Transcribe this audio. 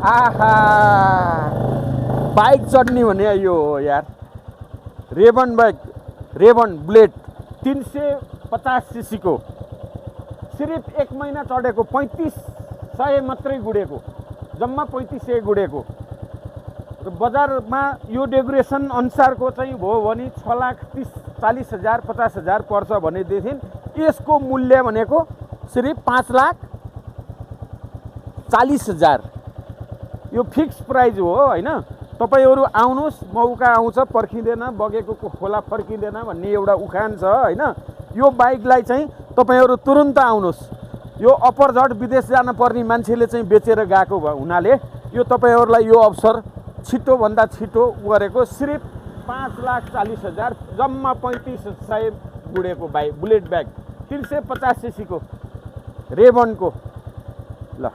आहा bike चढ्ने भने यो हो यार। Ray-Ban bike, Ray-Ban bullet 350 CC को सिर्फ 1 महिना चढेको 3500 मात्रै गुडेको, जम्मा 3500 गुडेको र बजारमा यो डेकोरेसन अनुसारको चाहिँ भयो भने 6,40,000 50,000 पर्छ भनेदेखि यसको मूल्य भनेको सिर्फ 5,40,000 यो फिक्स प्राइस हो हैन। तपाईहरु आउनुस्, मौका आउँछ पर्खिँदैन, बगेको खोला फर्किँदैन भन्ने एउटा उखान छ हैन। यो बाइकलाई चाहिँ तपाईहरु तुरुन्त आउनुस्। यो अपरझट विदेश जान पर्ने मान्छेले चाहिँ बेचेर गएको हुनाले यो तपाईहरुलाई यो अवसर छिटो भन्दा छिटो गरेको सिर्फ 5,40,000 जम्मा 3500 गुडेको बाइक बुलेट बाइक 350 सीसी को रेवन को ल।